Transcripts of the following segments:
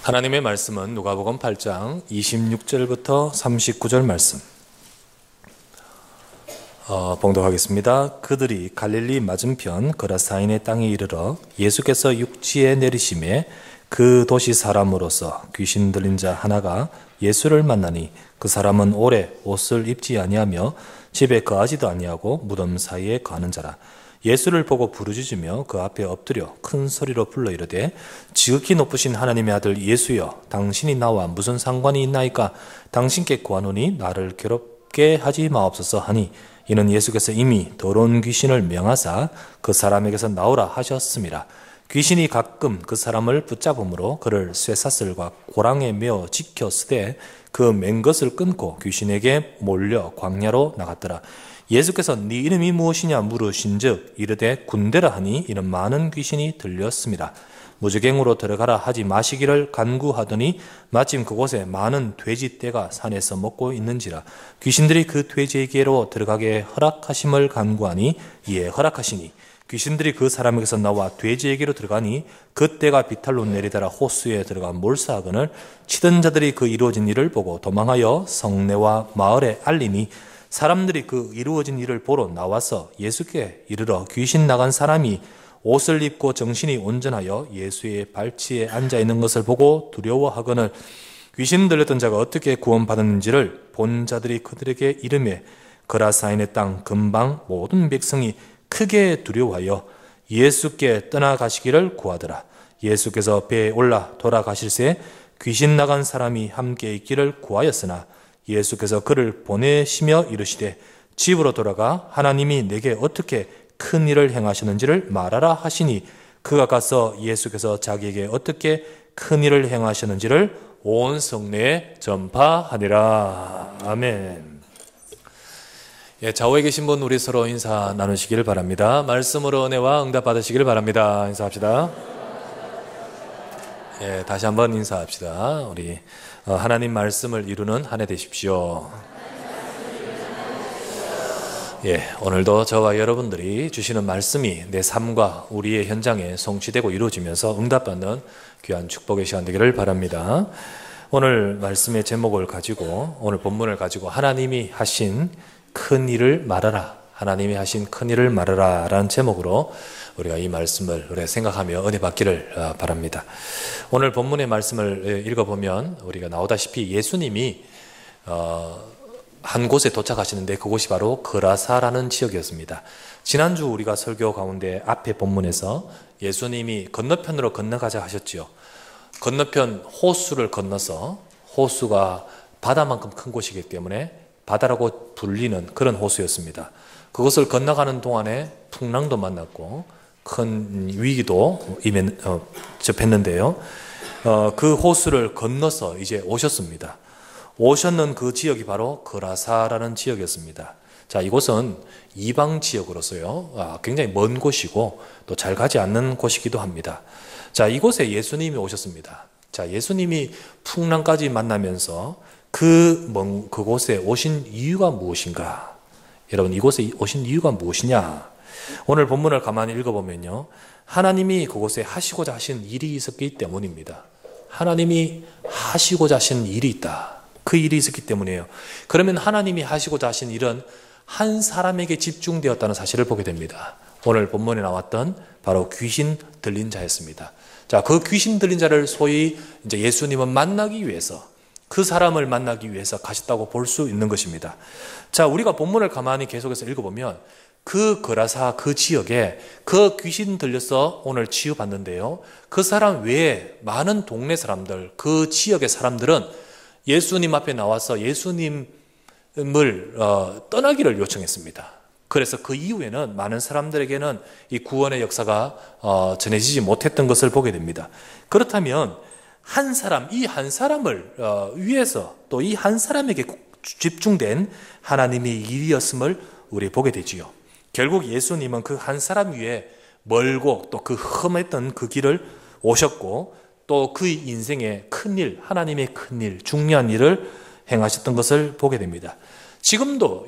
하나님의 말씀은 누가복음 8장 26절부터 39절 말씀 봉독하겠습니다. 그들이 갈릴리 맞은편 그라사인의 땅에 이르러 예수께서 육지에 내리심에 그 도시 사람으로서 귀신 들린 자 하나가 예수를 만나니 그 사람은 오래 옷을 입지 아니하며 집에 거하지도 아니하고 무덤 사이에 거하는 자라. 예수를 보고 부르짖으며 그 앞에 엎드려 큰 소리로 불러 이르되 지극히 높으신 하나님의 아들 예수여, 당신이 나와 무슨 상관이 있나이까? 당신께 구하노니 나를 괴롭게 하지 마옵소서 하니, 이는 예수께서 이미 더러운 귀신을 명하사 그 사람에게서 나오라 하셨습니다. 귀신이 가끔 그 사람을 붙잡음으로 그를 쇠사슬과 고랑에 메어 지켰으되 그 맨 것을 끊고 귀신에게 몰려 광야로 나갔더라. 예수께서 네 이름이 무엇이냐 물으신즉 이르되 군대라 하니, 이는 많은 귀신이 들렸습니다. 무저갱으로 들어가라 하지 마시기를 간구하더니 마침 그곳에 많은 돼지떼가 산에서 먹고 있는지라. 귀신들이 그 돼지에게로 들어가게 허락하심을 간구하니 이에 허락하시니, 귀신들이 그 사람에게서 나와 돼지에게로 들어가니 그 떼가 비탈로 내리다라 호수에 들어가 몰사하거늘 치던 자들이 그 이루어진 일을 보고 도망하여 성내와 마을에 알리니, 사람들이 그 이루어진 일을 보러 나와서 예수께 이르러 귀신 나간 사람이 옷을 입고 정신이 온전하여 예수의 발치에 앉아 있는 것을 보고 두려워하거늘 귀신 들렸던 자가 어떻게 구원받았는지를 본 자들이 그들에게 이르매, 그라사인의 땅 근방 모든 백성이 크게 두려워하여 예수께 떠나가시기를 구하더라. 예수께서 배에 올라 돌아가실새 귀신 나간 사람이 함께 있기를 구하였으나 예수께서 그를 보내시며 이르시되 집으로 돌아가 하나님이 내게 어떻게 큰 일을 행하셨는지를 말하라 하시니, 그가 가서 예수께서 자기에게 어떻게 큰 일을 행하셨는지를 온 성내에 전파하니라. 아멘. 좌우에 계신 분 우리 서로 인사 나누시기를 바랍니다. 말씀으로 은혜와 응답 받으시기를 바랍니다. 인사합시다. 다시 한번 인사합시다. 우리 하나님 말씀을 이루는 한 해 되십시오. 오늘도 저와 여러분들이 주시는 말씀이 내 삶과 우리의 현장에 성취되고 이루어지면서 응답받는 귀한 축복의 시간 되기를 바랍니다. 오늘 말씀의 제목을 가지고, 오늘 본문을 가지고 하나님이 하신 큰 일을 말하라, 하나님이 하신 큰 일을 말하라 라는 제목으로 우리가 이 말씀을 우리가 생각하며 은혜 받기를 바랍니다. 오늘 본문의 말씀을 읽어보면 우리가 나오다시피 예수님이 한 곳에 도착하시는데 그곳이 바로 그라사라는 지역이었습니다. 지난주 우리가 설교 가운데 앞에 본문에서 예수님이 건너편으로 건너가자 하셨지요. 건너편 호수를 건너서, 호수가 바다만큼 큰 곳이기 때문에 바다라고 불리는 그런 호수였습니다. 그것을 건너가는 동안에 풍랑도 만났고 큰 위기도 접했는데요. 그 호수를 건너서 이제 오셨습니다. 오셨는 그 지역이 바로 그라사라는 지역이었습니다. 자, 이곳은 이방 지역으로서요, 굉장히 먼 곳이고 또 잘 가지 않는 곳이기도 합니다. 자, 이곳에 예수님이 오셨습니다. 자, 예수님이 풍랑까지 만나면서 그곳에 오신 이유가 무엇인가? 여러분, 이곳에 오신 이유가 무엇이냐? 오늘 본문을 가만히 읽어보면요, 하나님이 그곳에 하시고자 하신 일이 있었기 때문입니다. 하나님이 하시고자 하신 일이 있다. 그 일이 있었기 때문이에요. 그러면 하나님이 하시고자 하신 일은 한 사람에게 집중되었다는 사실을 보게 됩니다. 오늘 본문에 나왔던 바로 귀신 들린 자였습니다. 자, 그 귀신 들린 자를 소위 이제 예수님은 만나기 위해서, 그 사람을 만나기 위해서 가셨다고 볼 수 있는 것입니다. 자, 우리가 본문을 가만히 계속해서 읽어보면 그 그라사 그 지역에 그 귀신 들려서 오늘 치유받는데요, 그 사람 외에 많은 동네 사람들, 그 지역의 사람들은 예수님 앞에 나와서 예수님을 떠나기를 요청했습니다. 그래서 그 이후에는 많은 사람들에게는 이 구원의 역사가 전해지지 못했던 것을 보게 됩니다. 그렇다면 한 사람, 이 한 사람을 위해서 또 이 한 사람에게 집중된 하나님의 일이었음을 우리 보게 되지요. 결국 예수님은 그 한 사람 위에 멀고 또 그 험했던 그 길을 오셨고, 또 그 인생의 큰일, 하나님의 큰일, 중요한 일을 행하셨던 것을 보게 됩니다. 지금도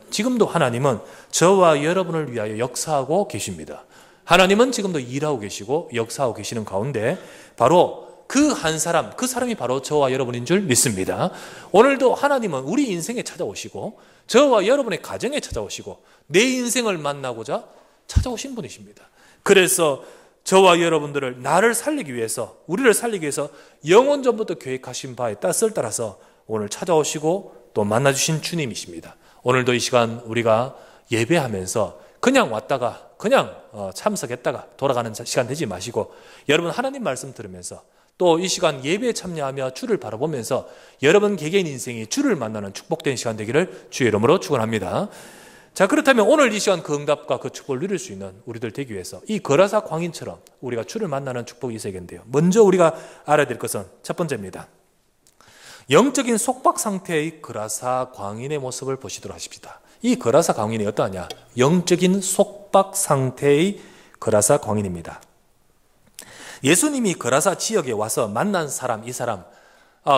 지금도 하나님은 저와 여러분을 위하여 역사하고 계십니다. 하나님은 지금도 일하고 계시고 역사하고 계시는 가운데 바로 그 한 사람, 그 사람이 바로 저와 여러분인 줄 믿습니다. 오늘도 하나님은 우리 인생에 찾아오시고 저와 여러분의 가정에 찾아오시고 내 인생을 만나고자 찾아오신 분이십니다. 그래서 저와 여러분들을 나를 살리기 위해서, 우리를 살리기 위해서 영원 전부터 계획하신 바에 뜻을 따라서 오늘 찾아오시고 또 만나주신 주님이십니다. 오늘도 이 시간 우리가 예배하면서 그냥 왔다가 그냥 참석했다가 돌아가는 시간 되지 마시고, 여러분 하나님 말씀 들으면서 또 이 시간 예배에 참여하며 주를 바라보면서 여러분 개개인 인생이 주를 만나는 축복된 시간 되기를 주의 이름으로 축원합니다. 자, 그렇다면 오늘 이 시간 그 응답과 그 축복을 누릴 수 있는 우리들 되기 위해서 이 거라사 광인처럼 우리가 주를 만나는 축복이 있어야겠는데요. 먼저 우리가 알아야 될 것은 첫 번째입니다. 영적인 속박 상태의 거라사 광인의 모습을 보시도록 하십시다. 이 거라사 광인이 어떠하냐? 영적인 속박 상태의 거라사 광인입니다. 예수님이 거라사 지역에 와서 만난 사람, 이 사람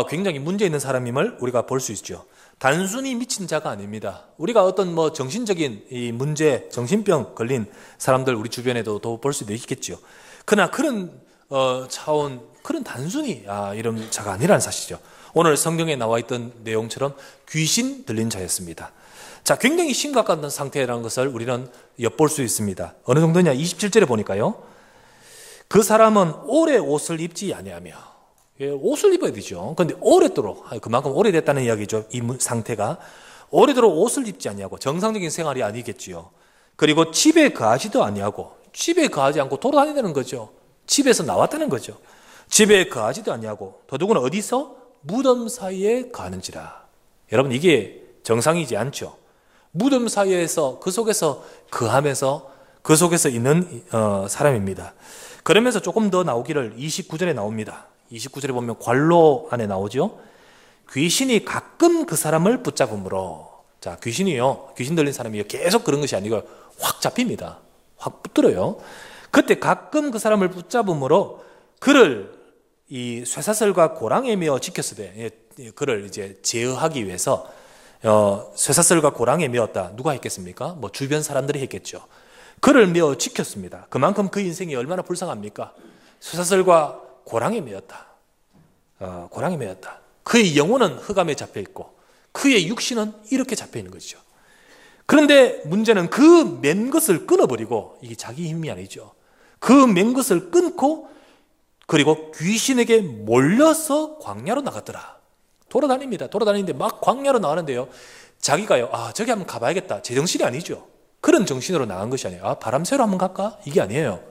굉장히 문제 있는 사람임을 우리가 볼 수 있죠. 단순히 미친 자가 아닙니다. 우리가 어떤 정신적인 이 문제, 정신병 걸린 사람들 우리 주변에도 볼 수도 있겠죠. 그러나 그런 차원, 그런 단순히 이런 자가 아니라는 사실이죠. 오늘 성경에 나와 있던 내용처럼 귀신 들린 자였습니다. 자, 굉장히 심각한 상태라는 것을 우리는 엿볼 수 있습니다. 어느 정도냐? 27절에 보니까요. 그 사람은 오래 옷을 입지 아니하며, 옷을 입어야 되죠. 그런데 오래도록, 그만큼 오래됐다는 이야기죠. 이 상태가 오래도록 옷을 입지 아니하고 정상적인 생활이 아니겠지요. 그리고 집에 거하지도 아니하고, 집에 거하지 않고 돌아다니는 거죠. 집에서 나왔다는 거죠. 집에 거하지도 아니하고, 더더구나 어디서? 무덤 사이에 거하는지라. 여러분, 이게 정상이지 않죠. 무덤 사이에서 그 속에서 거하면서 그 속에서 있는 사람입니다. 그러면서 조금 더 나오기를 29절에 나옵니다. 29절에 보면 관로 안에 나오죠. 귀신이 가끔 그 사람을 붙잡음으로. 자, 귀신이요, 귀신 들린 사람이 계속 그런 것이 아니고 확 잡힙니다. 확 붙들어요. 그때 가끔 그 사람을 붙잡음으로 그를 이 쇠사슬과 고랑에 메어 지켰으되, 그를 이제 제어하기 위해서 쇠사슬과 고랑에 메었다. 누가 했겠습니까? 주변 사람들이 했겠죠. 그를 메어 지켰습니다. 그만큼 그 인생이 얼마나 불쌍합니까? 쇠사슬과 고랑에 메었다. 고랑에 메었다. 그의 영혼은 흑암에 잡혀 있고 그의 육신은 이렇게 잡혀 있는 것이죠. 그런데 문제는 그 맨 것을 끊어버리고, 이게 자기 힘이 아니죠. 그 맨 것을 끊고 그리고 귀신에게 몰려서 광야로 나갔더라. 돌아다닙니다. 돌아다니는데 막 광야로 나가는데요. 자기가요, 저기 한번 가봐야겠다. 제정신이 아니죠. 그런 정신으로 나간 것이 아니에요. 바람 쐬러 한번 갈까? 이게 아니에요.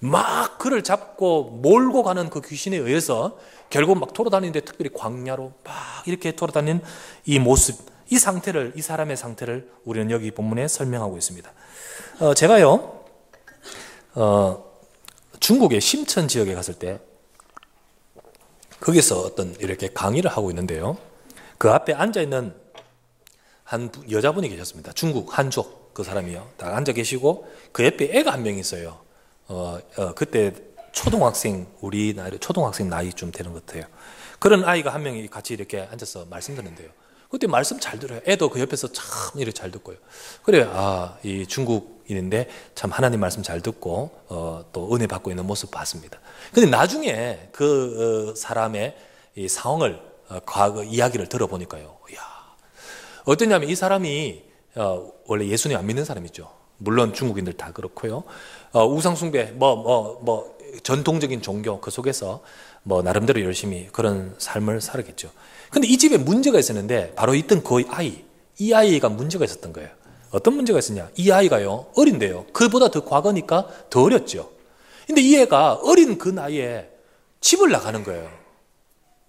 막 그를 잡고 몰고 가는 그 귀신에 의해서 결국 막 돌아다니는데, 특별히 광야로 막 이렇게 돌아다니는 이 모습, 이 상태를, 이 사람의 상태를 우리는 여기 본문에 설명하고 있습니다. 제가요, 중국의 심천 지역에 갔을 때 거기서 어떤 이렇게 강의를 하고 있는데요. 그 앞에 앉아있는 한 여자분이 계셨습니다. 중국 한족 그 사람이요. 딱 앉아 계시고 그 옆에 애가 한 명 있어요. 그때 초등학생, 우리 나이 초등학생 나이쯤 되는 것 같아요. 그런 아이가 한 명이 같이 이렇게 앉아서 말씀 듣는데요. 그때 말씀 잘 들어요. 애도 그 옆에서 참 이렇게 잘 듣고요. 그래, 이 중국인인데 참 하나님 말씀 잘 듣고 또 은혜 받고 있는 모습 봤습니다. 근데 나중에 그 사람의 이 상황을, 과거 이야기를 들어보니까요. 이야, 어떠냐면 이 사람이 원래 예수님 안 믿는 사람이죠. 물론 중국인들 다 그렇고요. 우상숭배, 전통적인 종교 그 속에서 나름대로 열심히 그런 삶을 살았겠죠. 근데 이 집에 문제가 있었는데, 바로 있던 그 아이, 이 아이가 문제가 있었던 거예요. 어떤 문제가 있었냐? 이 아이가요, 어린데요. 그보다 더 과거니까 더 어렸죠. 근데 이 애가 어린 그 나이에 집을 나가는 거예요.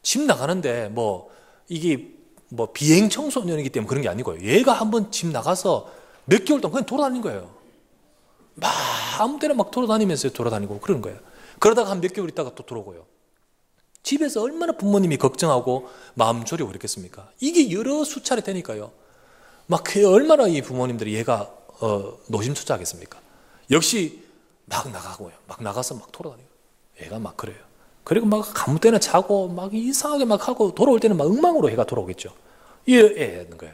집 나가는데 이게 비행 청소년이기 때문에 그런 게 아니고요. 얘가 한번 집 나가서 몇 개월 동안 그냥 돌아다닌 거예요. 막 아무 때나 막 돌아다니면서 돌아다니고 그런 거예요. 그러다가 한 몇 개월 있다가 또 들어오고요. 집에서 얼마나 부모님이 걱정하고 마음 졸이고 그랬겠습니까? 이게 여러 수차례 되니까요. 막 얼마나 이 부모님들이 얘가 노심초사하겠습니까? 역시 막 나가고요. 막 나가서 막 돌아다니고. 얘가 막 그래요. 그리고 막 아무 때나 자고 막 이상하게 막 하고 돌아올 때는 막 엉망으로 얘가 돌아오겠죠. 이 애는 거예요.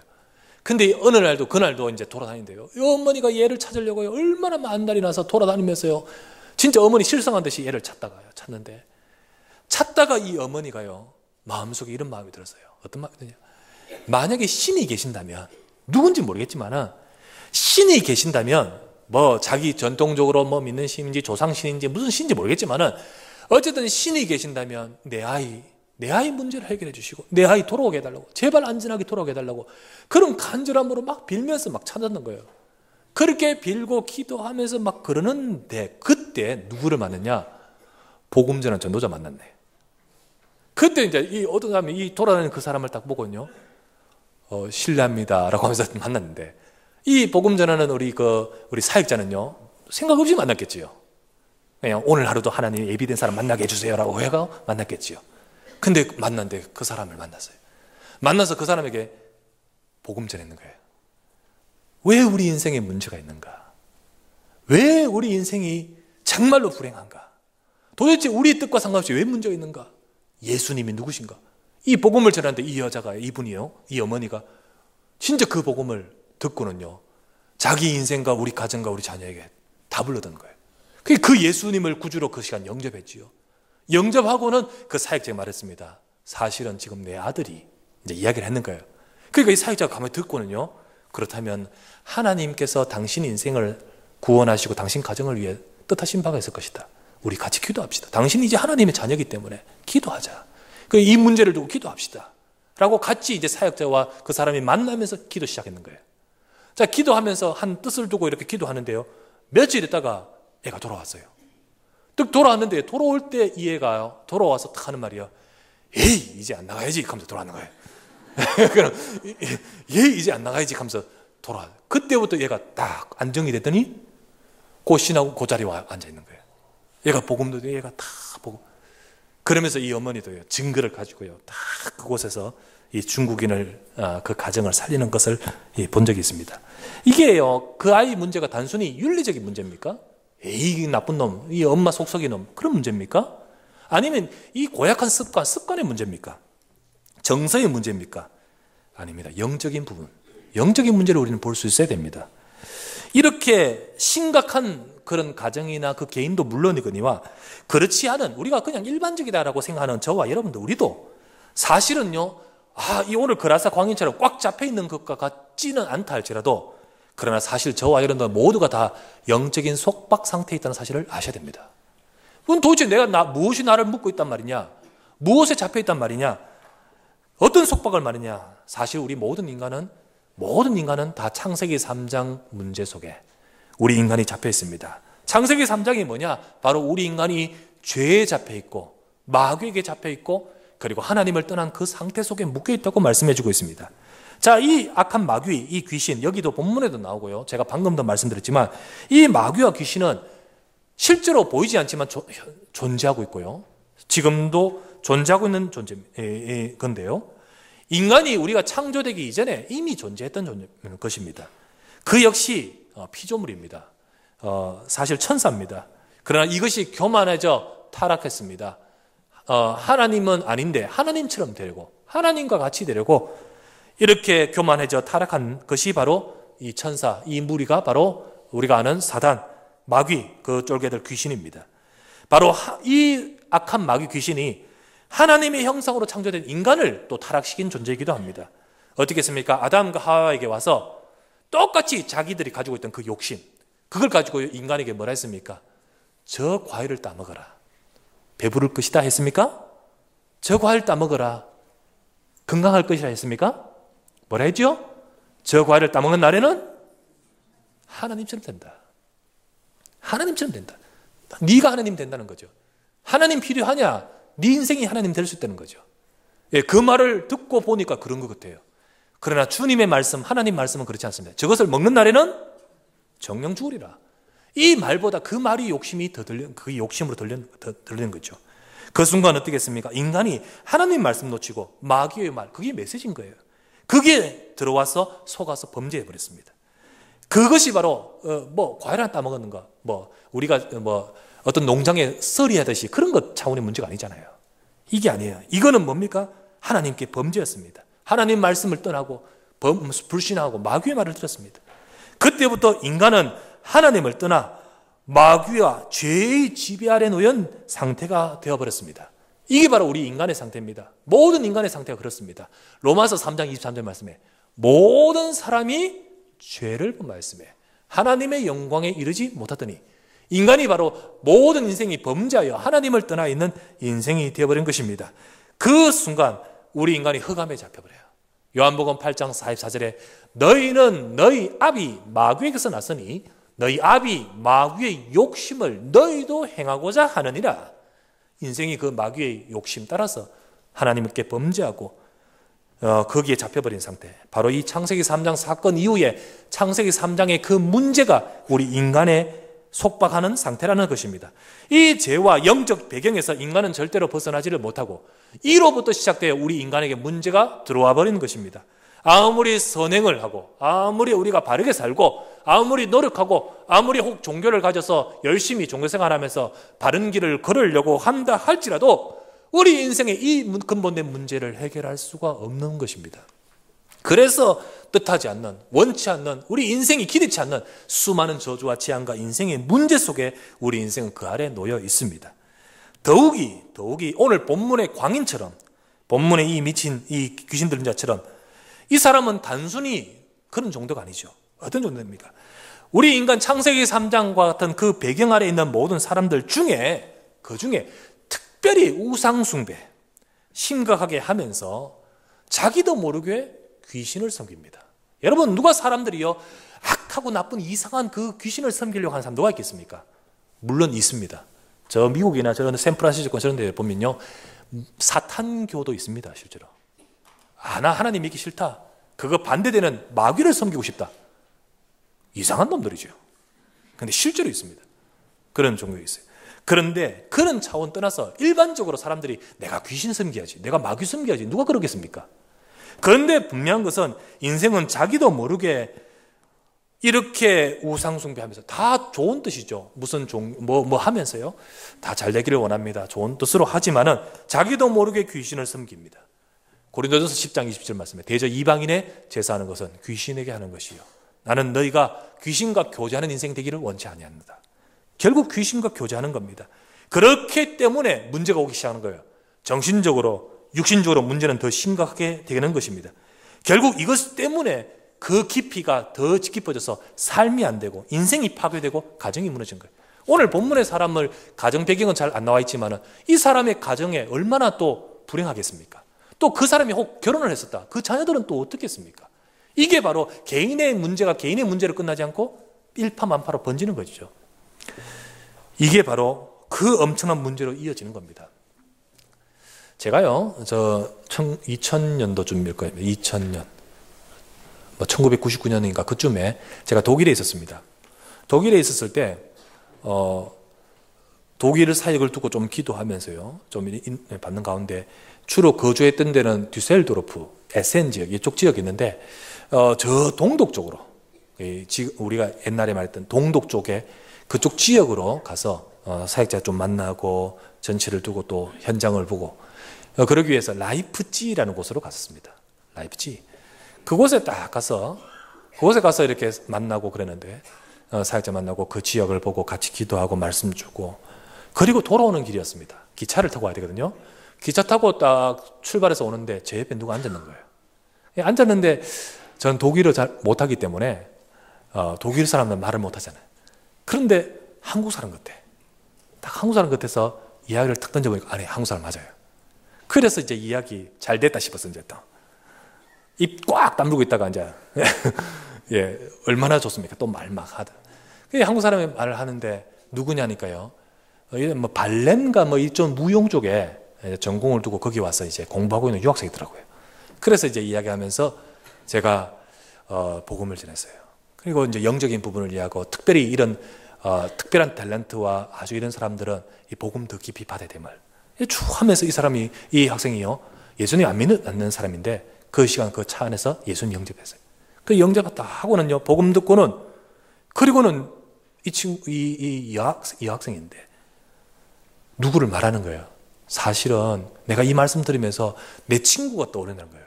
근데 어느 날도 그날도 이제 돌아다닌대요. 이 어머니가 얘를 찾으려고요. 얼마나 많은 날이 나서 돌아다니면서요. 진짜 어머니 실성한 듯이 얘를 찾는데 찾다가 이 어머니가요, 마음속에 이런 마음이 들었어요. 어떤 마음이 드냐? 만약에 신이 계신다면, 누군지 모르겠지만은 신이 계신다면, 뭐 자기 전통적으로 뭐 믿는 신인지 조상신인지 무슨 신인지 모르겠지만은 어쨌든 신이 계신다면 내 아이 문제를 해결해 주시고 내 아이 돌아오게 해달라고, 제발 안전하게 돌아오게 해달라고, 그런 간절함으로 막 빌면서 막 찾았는 거예요. 그렇게 빌고 기도하면서 막 그러는데 그때 누구를 만났냐? 복음 전한 전도자 만났네. 그때 이제 이 어떤 사람이 이 돌아다니는 그 사람을 딱 보고요, 실례합니다라고 하면서 만났는데, 이 복음 전하는 우리 사역자는요, 생각 없이 만났겠지요. 그냥 오늘 하루도 하나님 예비된 사람 만나게 해주세요라고 해가 만났겠지요. 근데 만났는데 그 사람을 만났어요. 만나서 그 사람에게 복음 전했는 거예요. 왜 우리 인생에 문제가 있는가? 왜 우리 인생이 정말로 불행한가? 도대체 우리 뜻과 상관없이 왜 문제가 있는가? 예수님이 누구신가? 이 복음을 전하는데 이 여자가, 이분이요, 이 어머니가 진짜 그 복음을 듣고는요, 자기 인생과 우리 가정과 우리 자녀에게 답을 얻은 거예요. 그 예수님을 구주로 그 시간 영접했지요. 영접하고는 그 사역자가 말했습니다. 사실은 지금 내 아들이, 이제 이야기를 했는 거예요. 그러니까 이 사역자가 가만히 듣고는요, 그렇다면 하나님께서 당신 인생을 구원하시고 당신 가정을 위해 뜻하신 바가 있을 것이다. 우리 같이 기도합시다. 당신이 이제 하나님의 자녀이기 때문에 기도하자. 이 문제를 두고 기도합시다. 라고 같이 이제 사역자와 그 사람이 만나면서 기도 시작했는 거예요. 자, 기도하면서 한 뜻을 두고 이렇게 기도하는데요, 며칠 있다가 애가 돌아왔어요. 뚝 돌아왔는데, 돌아올 때 이 애가 돌아와서 딱 하는 말이야. 에이, 이제 안 나가야지 하면서 돌아왔는 거예요. 그럼 이제 안 나가야지 하면서 돌아와. 그때부터 얘가 딱 안정이 됐더니 그 신하고 그 자리에 와 앉아 있는 거예요. 얘가 복음도 얘가 다 보고, 그러면서 이 어머니도요, 증거를 가지고요, 다 그곳에서 이 중국인을, 그 가정을 살리는 것을 본 적이 있습니다. 이게요, 그 아이 문제가 단순히 윤리적인 문제입니까? 에이, 나쁜 놈, 이 엄마 속썩이 놈, 그런 문제입니까? 아니면 이 고약한 습관의 문제입니까? 정서의 문제입니까? 아닙니다. 영적인 부분, 영적인 문제를 우리는 볼 수 있어야 됩니다. 이렇게 심각한 그런 가정이나 그 개인도 물론이거니와, 그렇지 않은 우리가 그냥 일반적이다라고 생각하는 저와 여러분들, 우리도 사실은요, 이 오늘 그라사 광인처럼 꽉 잡혀 있는 것과 같지는 않다 할지라도, 그러나 사실 저와 여러분들 모두가 다 영적인 속박 상태에 있다는 사실을 아셔야 됩니다. 그럼 도대체 무엇이 나를 묶고 있단 말이냐? 무엇에 잡혀 있단 말이냐? 어떤 속박을 말이냐? 사실 우리 모든 인간은 다 창세기 3장 문제 속에 우리 인간이 잡혀 있습니다. 창세기 3장이 뭐냐? 바로 우리 인간이 죄에 잡혀 있고 마귀에게 잡혀 있고, 그리고 하나님을 떠난 그 상태 속에 묶여 있다고 말씀해 주고 있습니다. 자, 이 악한 마귀, 이 귀신, 여기도 본문에도 나오고요, 제가 방금도 말씀드렸지만 이 마귀와 귀신은 실제로 보이지 않지만 존재하고 있고요, 지금도 존재하고 있는 건데요, 인간이 우리가 창조되기 이전에 이미 존재했던 것입니다. 그 역시 피조물입니다. 사실 천사입니다. 그러나 이것이 교만해져 타락했습니다. 하나님은 아닌데 하나님처럼 되려고, 하나님과 같이 되려고 이렇게 교만해져 타락한 것이 바로 이 천사, 이 무리가 바로 우리가 아는 사단, 마귀, 그 쫄개들 귀신입니다. 바로 이 악한 마귀 귀신이 하나님의 형상으로 창조된 인간을 또 타락시킨 존재이기도 합니다. 어떻게 했습니까? 아담과 하와에게 와서 똑같이 자기들이 가지고 있던 그 욕심, 그걸 가지고 인간에게 뭐라 했습니까? 저 과일을 따먹어라, 배부를 것이다 했습니까? 저 과일 따먹어라, 건강할 것이라 했습니까? 뭐라 했죠? 저 과일을 따먹는 날에는 하나님처럼 된다. 하나님처럼 된다. 네가 하나님 된다는 거죠. 하나님 필요하냐? 네 인생이 하나님 될 수 있다는 거죠. 그 말을 듣고 보니까 그런 것 같아요. 그러나 주님의 말씀, 하나님 말씀은 그렇지 않습니다. 저것을 먹는 날에는 정령 죽으리라. 이 말보다 그 말이 욕심이 그 욕심으로 들리는 거죠. 그 순간 어떻겠습니까? 인간이 하나님 말씀 놓치고 마귀의 말, 그게 메시지인 거예요. 그게 들어와서 속아서 범죄해 버렸습니다. 그것이 바로 과일 하나 따먹었는가, 우리가 어떤 농장에 썰이 하듯이 그런 것 차원의 문제가 아니잖아요. 이게 아니에요. 이거는 뭡니까? 하나님께 범죄였습니다. 하나님 말씀을 떠나고 불신하고 마귀의 말을 들었습니다. 그때부터 인간은 하나님을 떠나 마귀와 죄의 지배 아래 놓인 상태가 되어버렸습니다. 이게 바로 우리 인간의 상태입니다. 모든 인간의 상태가 그렇습니다. 로마서 3장 23절 말씀에 모든 사람이 죄를 범하였으며 하나님의 영광에 이르지 못하더니, 인간이 바로 모든 인생이 범죄하여 하나님을 떠나 있는 인생이 되어버린 것입니다. 그 순간 우리 인간이 흑암에 잡혀버려요. 요한복음 8장 44절에 너희는 너희 아비 마귀에게서 났으니 너희 아비 마귀의 욕심을 너희도 행하고자 하느니라. 인생이 그 마귀의 욕심 따라서 하나님께 범죄하고 거기에 잡혀버린 상태, 바로 이 창세기 3장 사건 이후에 창세기 3장의 그 문제가 우리 인간에 속박하는 상태라는 것입니다. 이 죄와 영적 배경에서 인간은 절대로 벗어나지를 못하고 이로부터 시작되어 우리 인간에게 문제가 들어와 버리는 것입니다. 아무리 선행을 하고 아무리 우리가 바르게 살고 아무리 노력하고 아무리 혹 종교를 가져서 열심히 종교생활하면서 바른 길을 걸으려고 한다 할지라도 우리 인생의 이 근본된 문제를 해결할 수가 없는 것입니다. 그래서 뜻하지 않는, 원치 않는, 우리 인생이 기대치 않는 수많은 저주와 재앙과 인생의 문제 속에 우리 인생은 그 아래 놓여 있습니다. 더욱이 오늘 본문의 광인처럼, 본문의 이 미친 이 귀신 들린 자처럼 이 사람은 단순히 그런 정도가 아니죠. 어떤 정도입니까? 우리 인간 창세기 3장과 같은 그 배경 아래 있는 모든 사람들 중에, 그 중에 특별히 우상숭배 심각하게 하면서 자기도 모르게 귀신을 섬깁니다. 여러분, 누가 사람들이요 악하고 나쁜 이상한 그 귀신을 섬기려고 하는 사람 누가 있겠습니까? 물론 있습니다. 저 미국이나 저런 샌프란시스코 저런 데 보면요 사탄교도 있습니다. 실제로 나 하나님 믿기 싫다, 그거 반대되는 마귀를 섬기고 싶다, 이상한 놈들이죠. 그런데 실제로 있습니다. 그런 종류가 있어요. 그런데 그런 차원 떠나서 일반적으로 사람들이 내가 귀신 섬겨야지, 내가 마귀 섬겨야지, 누가 그러겠습니까? 그런데 분명한 것은 인생은 자기도 모르게 이렇게 우상숭배하면서, 다 좋은 뜻이죠. 무슨 뭐 하면서요 다 잘 되기를 원합니다. 좋은 뜻으로 하지만은 자기도 모르게 귀신을 섬깁니다. 고린도전서 10장 20절 말씀에 대저 이방인의 제사하는 것은 귀신에게 하는 것이요 나는 너희가 귀신과 교제하는 인생 되기를 원치 아니합니다. 결국 귀신과 교제하는 겁니다. 그렇기 때문에 문제가 오기 시작하는 거예요. 정신적으로, 육신적으로 문제는 더 심각하게 되는 것입니다. 결국 이것 때문에 그 깊이가 더 깊어져서 삶이 안 되고 인생이 파괴되고 가정이 무너진 거예요. 오늘 본문의 사람을 가정 배경은 잘 안 나와 있지만 이 사람의 가정에 얼마나 또 불행하겠습니까? 또 그 사람이 혹 결혼을 했었다, 그 자녀들은 또 어떻겠습니까? 이게 바로 개인의 문제가 개인의 문제로 끝나지 않고 일파만파로 번지는 것이죠. 이게 바로 그 엄청난 문제로 이어지는 겁니다. 제가요, 2000년도쯤일 거예요. 2000년. 1999년인가 그쯤에 제가 독일에 있었습니다. 독일에 있었을 때, 독일 사역을 두고 좀 기도하면서요, 좀 받는 가운데 주로 거주했던 데는 듀셀도르프, 에센 지역, 이쪽 지역이 있는데, 저 동독 쪽으로, 우리가 옛날에 말했던 동독 쪽에 그쪽 지역으로 가서 사역자 좀 만나고 전체를 두고 또 현장을 보고 그러기 위해서 라이프치히라는 곳으로 갔었습니다. 라이프치히. 그곳에 딱 가서 이렇게 만나고 그랬는데 사역자 만나고 그 지역을 보고 같이 기도하고 말씀 주고, 그리고 돌아오는 길이었습니다. 기차를 타고 와야 되거든요. 기차 타고 딱 출발해서 오는데 제 옆에 누가 앉았는 거예요. 앉았는데 전 독일어 잘 못하기 때문에 독일 사람들은 말을 못하잖아요. 그런데 한국 사람 같아. 딱 한국 사람 같아서 이야기를 탁 던져보니까 아니, 한국 사람 맞아요. 그래서 이제 이야기 잘 됐다 싶었어. 이제 또 입 꽉 다물고 있다가 이제 예, 얼마나 좋습니까? 또 말 막 하다. 한국 사람이 말을 하는데 누구냐니까요. 뭐 발렌가 뭐 이쪽 무용 쪽에 전공을 두고 거기 와서 이제 공부하고 있는 유학생이더라고요. 그래서 이제 이야기하면서 제가 복음을 전했어요. 그리고 이제 영적인 부분을 이해하고 특별히 이런 특별한 탤런트와 아주 이런 사람들은 이 복음 더 깊이 받아야 됨을 쭉 하면서 이 학생이요 예수님 안 믿는 않는 사람인데 그 시간 그 차 안에서 예수님 영접했어요. 그 영접했다 하고는요 복음 듣고는, 그리고는 이 여학생인데 누구를 말하는 거예요. 사실은 내가 이 말씀 들으면서 내 친구가 떠오르는 거예요.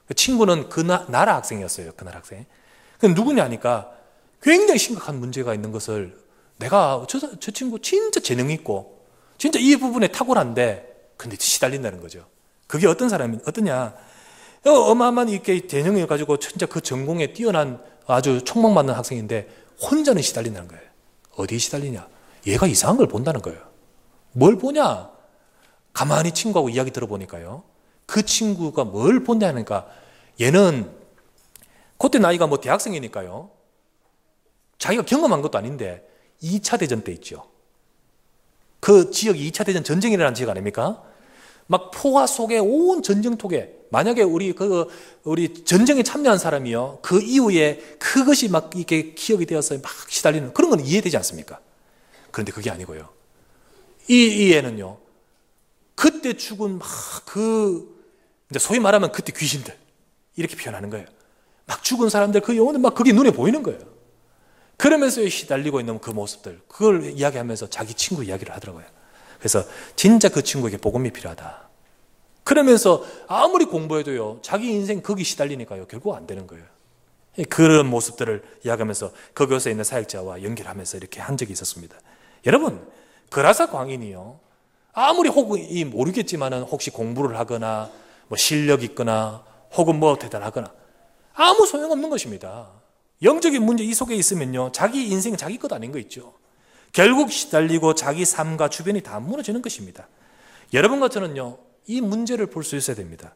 그 친구는 그 나라 학생이었어요. 그 나라 학생. 그 누구냐 하니까 굉장히 심각한 문제가 있는 것을, 내가 저 친구 진짜 재능 있고 진짜 이 부분에 탁월한데 근데 시달린다는 거죠. 그게 어떤 사람이, 어떠냐. 어마어마한 이렇게 대형을 가지고 진짜 그 전공에 뛰어난 아주 촉망받는 학생인데 혼자는 시달린다는 거예요. 어디에 시달리냐? 얘가 이상한 걸 본다는 거예요. 뭘 보냐? 가만히 친구하고 이야기 들어보니까요. 그 친구가 뭘 본다니까 얘는 그때 나이가 뭐 대학생이니까요. 자기가 경험한 것도 아닌데 2차 대전 때 있죠. 그 지역이 2차 대전 전쟁이라는 지역 아닙니까? 막 포화 속에 온 전쟁통에 만약에 우리 전쟁에 참여한 사람이요. 그 이후에 그것이 막 이렇게 기억이 되어서 막 시달리는 그런 건 이해되지 않습니까? 그런데 그게 아니고요. 이 애는요. 그때 죽은 이제 소위 말하면 그때 귀신들 이렇게 표현하는 거예요. 막 죽은 사람들 그 영혼들 막 그게 눈에 보이는 거예요. 그러면서 시달리고 있는 그 모습들 그걸 이야기하면서 자기 친구 이야기를 하더라고요. 그래서 진짜 그 친구에게 복음이 필요하다. 그러면서 아무리 공부해도요. 자기 인생 거기 시달리니까요. 결국 안 되는 거예요. 그런 모습들을 이야기하면서 그 교회에 있는 사역자와 연결하면서 이렇게 한 적이 있었습니다. 여러분 그라사 광인이요. 아무리 혹은 모르겠지만은 혹시 공부를 하거나 뭐 실력 있거나 혹은 뭐 대단하거나 아무 소용없는 것입니다. 영적인 문제 이 속에 있으면요. 자기 인생은 자기 것 아닌 거 있죠. 결국 시달리고 자기 삶과 주변이 다 무너지는 것입니다. 여러분과 저는요. 이 문제를 볼 수 있어야 됩니다.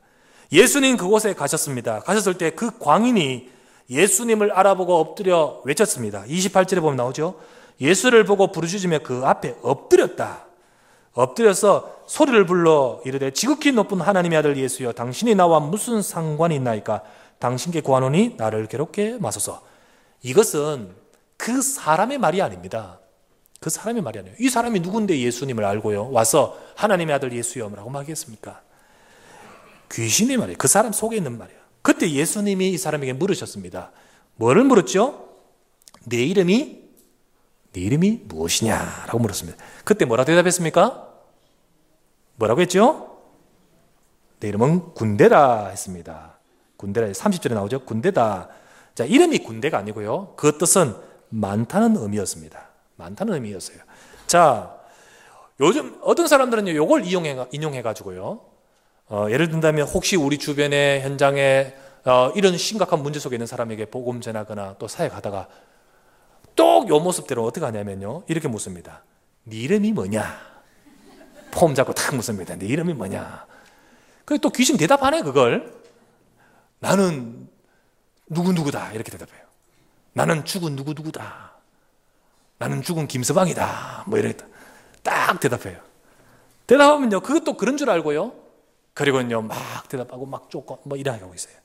예수님 그곳에 가셨습니다. 가셨을 때 그 광인이 예수님을 알아보고 엎드려 외쳤습니다. 28절에 보면 나오죠. 예수를 보고 부르짖으며 그 앞에 엎드렸다. 엎드려서 소리를 불러 이르되 지극히 높은 하나님의 아들 예수여 당신이 나와 무슨 상관이 있나이까 당신께 구하노니 나를 괴롭게 마소서. 이것은 그 사람의 말이 아닙니다. 그 사람의 말이 아니에요. 이 사람이 누군데 예수님을 알고요 와서 하나님의 아들 예수여 라고 말하겠습니까? 귀신의 말이에요. 그 사람 속에 있는 말이에요. 그때 예수님이 이 사람에게 물으셨습니다. 뭐를 물었죠? 내 이름이 무엇이냐? 라고 물었습니다. 그때 뭐라고 대답했습니까? 뭐라고 했죠? 내 이름은 군대다 했습니다. 군대라 30절에 나오죠. 군대다. 자, 이름이 군대가 아니고요. 그 뜻은 많다는 의미였습니다. 많다는 의미였어요. 자, 요즘 어떤 사람들은요, 요걸 인용해가지고요. 예를 든다면 혹시 우리 주변의 현장에 이런 심각한 문제 속에 있는 사람에게 복음 전하거나 또 사역하다가 또 요 모습대로 어떻게 하냐면요. 이렇게 묻습니다. 네 이름이 뭐냐? 폼 잡고 탁 묻습니다. 네 이름이 뭐냐? 그래 또 귀신 대답하네 그걸. 나는 누구누구다 이렇게 대답해요. 나는 죽은 누구누구다. 나는 죽은 김서방이다. 뭐 이렇게 딱 대답해요. 대답하면요. 그것도 그런 줄 알고요. 그리고는요 막 대답하고 막 쫓고 뭐 이래 하고 있어요.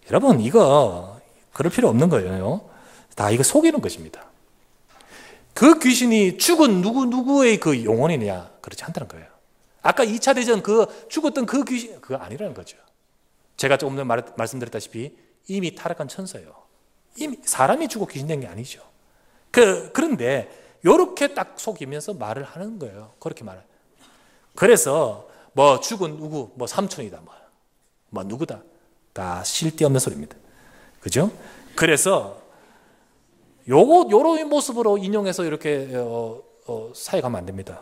여러분 이거 그럴 필요 없는 거예요. 다 이거 속이는 것입니다. 그 귀신이 죽은 누구의 그 영혼이냐 그렇지 않다는 거예요. 아까 2차 대전 그 죽었던 그 귀신 그거 아니라는 거죠. 제가 조금 전에 말씀드렸다시피 이미 타락한 천사예요. 이미 사람이 죽고 귀신 된 게 아니죠. 그런데 이렇게 딱 속이면서 말을 하는 거예요. 그렇게 말을. 그래서 뭐 죽은 누구 뭐 삼촌이다 뭐 누구다 다 실데없는 소리입니다. 그죠? 그래서 요런 모습으로 인용해서 이렇게 사역하면 안 됩니다.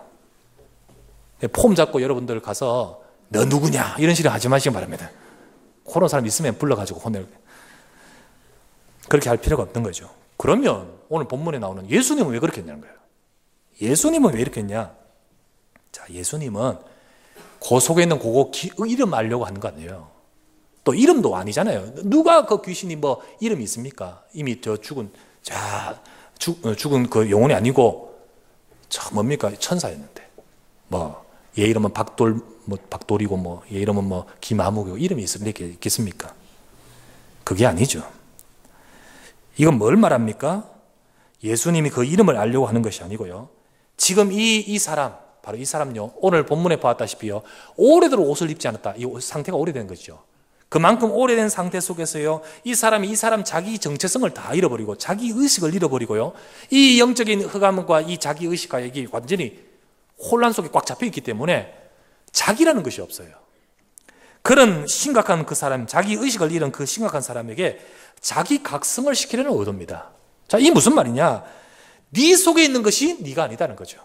폼 잡고 여러분들 가서 너 누구냐 이런 식으로 하지 마시기 바랍니다. 그런 사람 있으면 불러가지고 혼내고 그렇게 할 필요가 없는 거죠. 그러면 오늘 본문에 나오는 예수님은 왜 그렇게 했냐는 거예요. 예수님은 왜 이렇게 했냐? 자, 예수님은 그 속에 있는 그거 이름 알려고 하는 거 아니에요. 또 이름도 아니잖아요. 누가 그 귀신이 뭐 이름이 있습니까? 이미 저 죽은 그 영혼이 아니고 뭡니까? 천사였는데 뭐 얘 이름은 박돌이고 뭐 얘 이름은 뭐 김아무고 이름이 있겠습니까? 그게 아니죠. 이건 뭘 말합니까? 예수님이 그 이름을 알려고 하는 것이 아니고요. 지금 이 사람 바로 이 사람요. 오늘 본문에 보았다시피요. 오래도록 옷을 입지 않았다. 이 상태가 오래된 거죠. 그만큼 오래된 상태 속에서요. 이 사람 자기 정체성을 다 잃어버리고 자기 의식을 잃어버리고요. 이 영적인 흑암과 이 자기 의식과 이게 완전히 혼란 속에 꽉 잡혀 있기 때문에 자기라는 것이 없어요. 그런 심각한 그 사람, 자기 의식을 잃은 그 심각한 사람에게 자기 각성을 시키려는 의도입니다. 자, 이 무슨 말이냐? 네 속에 있는 것이 네가 아니다는 거죠.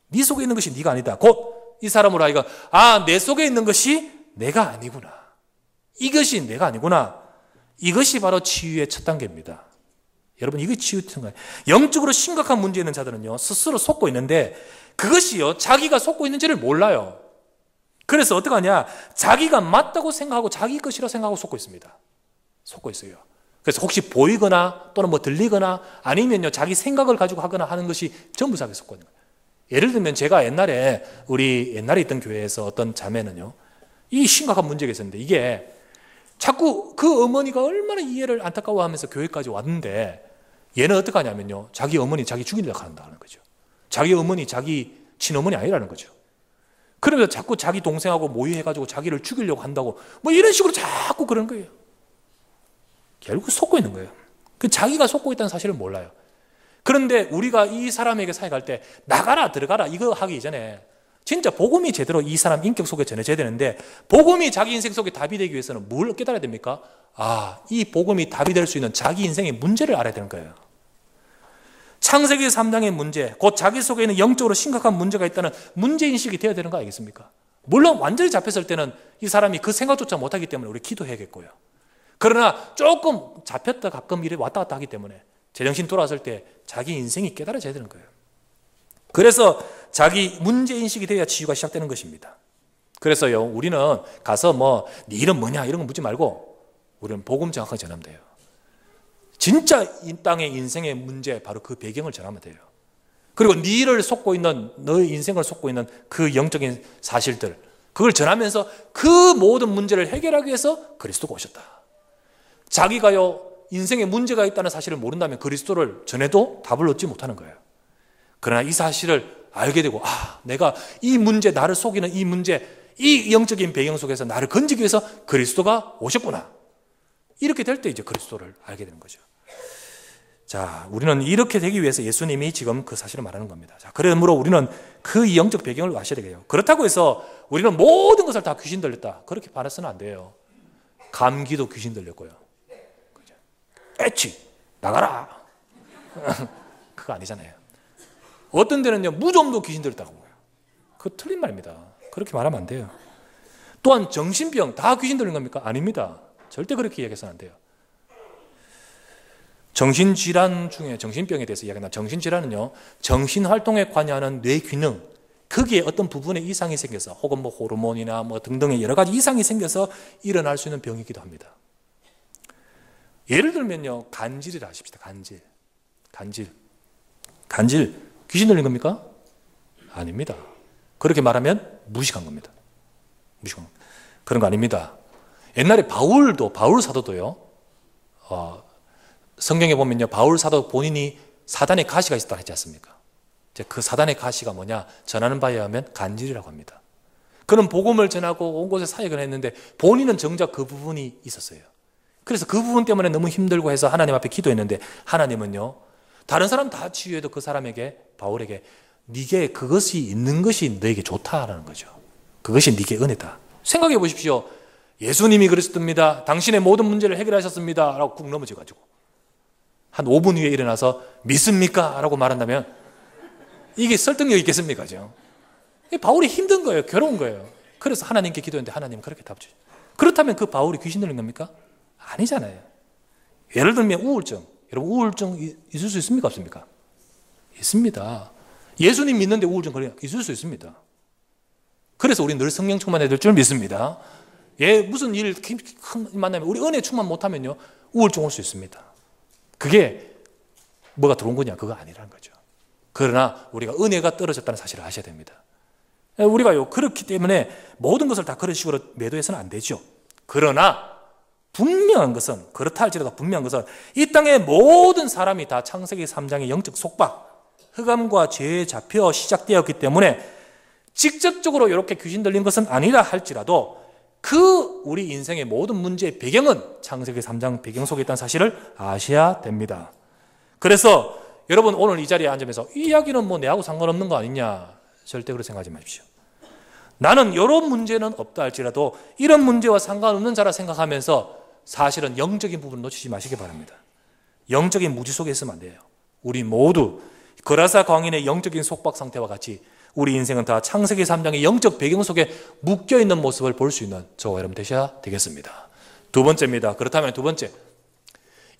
네 속에 있는 것이 네가 아니다. 곧 이 사람으로 하여금 내 속에 있는 것이 내가 아니구나. 이것이 내가 아니구나. 이것이 바로 치유의 첫 단계입니다. 여러분, 이게 치유의 첫 단계. 영적으로 심각한 문제 있는 자들은요, 스스로 속고 있는데 그것이요, 자기가 속고 있는지를 몰라요. 그래서 어떻게 하냐? 자기가 맞다고 생각하고 자기 것이라 생각하고 속고 있습니다. 속고 있어요. 그래서 혹시 보이거나 또는 뭐 들리거나 아니면요, 자기 생각을 가지고 하거나 하는 것이 전부 자기가 속고 있는 거예요. 예를 들면 제가 옛날에 있던 교회에서 어떤 자매는요, 이 심각한 문제가 있었는데 이게 자꾸 그 어머니가 얼마나 이해를 안타까워하면서 교회까지 왔는데 얘는 어떻게 하냐면요, 자기 어머니 자기 죽이려고 한다는 거죠. 자기 어머니 자기 친어머니 아니라는 거죠. 그러면서 자꾸 자기 동생하고 모의해가지고 자기를 죽이려고 한다고 뭐 이런 식으로 자꾸 그런 거예요. 결국 속고 있는 거예요. 그 자기가 속고 있다는 사실을 몰라요. 그런데 우리가 이 사람에게 사역할 때 나가라 들어가라 이거 하기 이전에 진짜 복음이 제대로 이 사람 인격 속에 전해져야 되는데, 복음이 자기 인생 속에 답이 되기 위해서는 뭘 깨달아야 됩니까? 이 복음이 답이 될 수 있는 자기 인생의 문제를 알아야 되는 거예요. 창세기 3장의 문제, 곧 자기 속에 있는 영적으로 심각한 문제가 있다는 문제인식이 되어야 되는 거 아니겠습니까? 물론 완전히 잡혔을 때는 이 사람이 그 생각조차 못하기 때문에 우리 기도해야겠고요. 그러나 조금 잡혔다 가끔 이래 왔다 갔다 하기 때문에 제정신 돌아왔을 때 자기 인생이 깨달아져야 되는 거예요. 그래서 자기 문제인식이 돼야 치유가 시작되는 것입니다. 그래서요, 우리는 가서 네 이름 뭐냐 이런 거 묻지 말고 우리는 복음 정확하게 전하면 돼요. 진짜 이 땅의 인생의 문제, 바로 그 배경을 전하면 돼요. 그리고 너의 인생을 속고 있는 그 영적인 사실들, 그걸 전하면서 그 모든 문제를 해결하기 위해서 그리스도가 오셨다. 자기가요, 인생에 문제가 있다는 사실을 모른다면 그리스도를 전해도 답을 얻지 못하는 거예요. 그러나 이 사실을 알게 되고, 내가 이 문제, 나를 속이는 이 문제, 이 영적인 배경 속에서 나를 건지기 위해서 그리스도가 오셨구나. 이렇게 될 때 이제 그리스도를 알게 되는 거죠. 자, 우리는 이렇게 되기 위해서 예수님이 지금 그 사실을 말하는 겁니다. 자, 그러므로 우리는 그 영적 배경을 아셔야 되겠요. 그렇다고 해서 우리는 모든 것을 다 귀신 들렸다, 그렇게 말해서는 안 돼요. 감기도 귀신 들렸고요. 애치 나가라. 그거 아니잖아요. 어떤 데는요, 무좀도 귀신 들렸다고 해요. 그거 틀린 말입니다. 그렇게 말하면 안 돼요. 또한 정신병 다 귀신 들린 겁니까? 아닙니다. 절대 그렇게 이야기해서는 안 돼요. 정신질환 중에 정신병에 대해서 이야기한다. 정신질환은요, 정신활동에 관여하는 뇌 기능, 거기에 어떤 부분에 이상이 생겨서, 혹은 호르몬이나 등등의 여러 가지 이상이 생겨서 일어날 수 있는 병이기도 합니다. 예를 들면요, 간질이라 하십시다. 간질 귀신 들린 겁니까? 아닙니다. 그렇게 말하면 무식한 겁니다. 그런 거 아닙니다. 옛날에 바울 사도도요, 성경에 보면요, 바울 사도 본인이 사단의 가시가 있었다 했지 않습니까? 그 사단의 가시가 뭐냐, 전하는 바에 의하면 간질이라고 합니다. 그는 복음을 전하고 온 곳에 사역을 했는데 본인은 정작 그 부분이 있었어요. 그래서 그 부분 때문에 너무 힘들고 해서 하나님 앞에 기도했는데, 하나님은요, 다른 사람 다 치유해도 그 사람에게, 바울에게, 네게 그것이 있는 것이 너에게 좋다라는 거죠. 그것이 네게 은혜다. 생각해 보십시오. 예수님이 그러셨습니다. 당신의 모든 문제를 해결하셨습니다. 라고 꾹 넘어져가지고 한 5분 후에 일어나서 믿습니까? 라고 말한다면 이게 설득력 있겠습니까? 바울이 힘든 거예요. 괴로운 거예요. 그래서 하나님께 기도했는데 하나님은 그렇게 답 주죠. 그렇다면 그 바울이 귀신 들린 겁니까? 아니잖아요. 예를 들면 우울증. 여러분, 우울증 있을 수 있습니까? 없습니까? 있습니다. 예수님 믿는데 우울증 걸려 있을 수 있습니다. 그래서 우리 늘 성령 충만해야 될 줄 믿습니다. 무슨 일 큰 만나면 우리 은혜 충만 못하면요, 우울증 올 수 있습니다. 그게 뭐가 들어온 거냐, 그거 아니라는 거죠. 그러나 우리가 은혜가 떨어졌다는 사실을 아셔야 됩니다. 우리가요, 그렇기 때문에 모든 것을 다 그런 식으로 매도해서는 안 되죠. 그러나 분명한 것은, 그렇다 할지라도 분명한 것은, 이 땅의 모든 사람이 다 창세기 3장의 영적 속박, 흑암과 죄에 잡혀 시작되었기 때문에 직접적으로 이렇게 귀신 들린 것은 아니라 할지라도 우리 인생의 모든 문제의 배경은 창세기 3장 배경 속에 있다는 사실을 아셔야 됩니다. 그래서 여러분, 오늘 이 자리에 앉으면서 이 이야기는 내하고 상관없는 거 아니냐, 절대 그렇게 생각하지 마십시오. 나는 이런 문제는 없다 할지라도 이런 문제와 상관없는 자라 생각하면서 사실은 영적인 부분을 놓치지 마시기 바랍니다. 영적인 무지 속에 있으면 안 돼요. 우리 모두 거라사 광인의 영적인 속박 상태와 같이 우리 인생은 다 창세기 3장의 영적 배경 속에 묶여있는 모습을 볼 수 있는 저와 여러분 되셔야 되겠습니다. 두 번째입니다. 그렇다면 두 번째,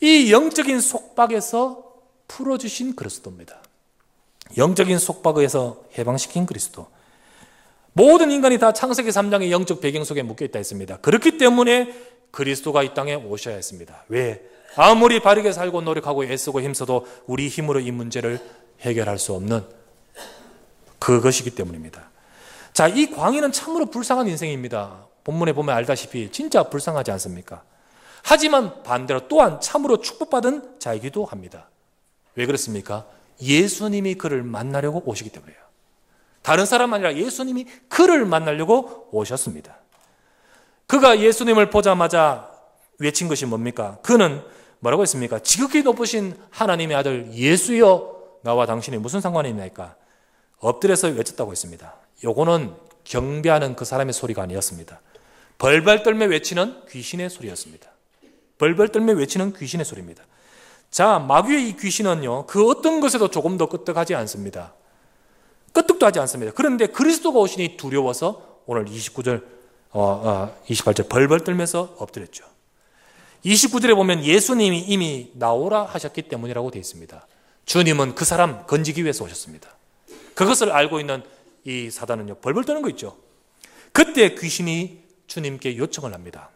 이 영적인 속박에서 풀어주신 그리스도입니다. 영적인 속박에서 해방시킨 그리스도. 모든 인간이 다 창세기 3장의 영적 배경 속에 묶여있다 했습니다. 그렇기 때문에 그리스도가 이 땅에 오셔야 했습니다. 왜? 아무리 바르게 살고 노력하고 애쓰고 힘써도 우리 힘으로 이 문제를 해결할 수 없는 그것이기 때문입니다. 자, 이 광인은 참으로 불쌍한 인생입니다. 본문에 보면 알다시피 진짜 불쌍하지 않습니까? 하지만 반대로 또한 참으로 축복받은 자이기도 합니다. 왜 그렇습니까? 예수님이 그를 만나려고 오시기 때문이에요. 다른 사람 아니라 예수님이 그를 만나려고 오셨습니다. 그가 예수님을 보자마자 외친 것이 뭡니까? 그는 뭐라고 했습니까? 지극히 높으신 하나님의 아들 예수여, 나와 당신이 무슨 상관이 있나이까? 엎드려서 외쳤다고 했습니다. 요거는 경배하는 그 사람의 소리가 아니었습니다. 벌벌 떨며 외치는 귀신의 소리였습니다. 벌벌 떨며 외치는 귀신의 소리입니다. 자, 마귀의 이 귀신은요, 그 어떤 것에도 조금 더 끄떡하지 않습니다. 끄떡도 하지 않습니다. 그런데 그리스도가 오시니 두려워서 오늘 28절 벌벌 떨면서 엎드렸죠. 29절에 보면 예수님이 이미 나오라 하셨기 때문이라고 되어 있습니다. 주님은 그 사람 건지기 위해서 오셨습니다. 그것을 알고 있는 이 사단은요, 벌벌 떠는 거 있죠. 그때 귀신이 주님께 요청을 합니다.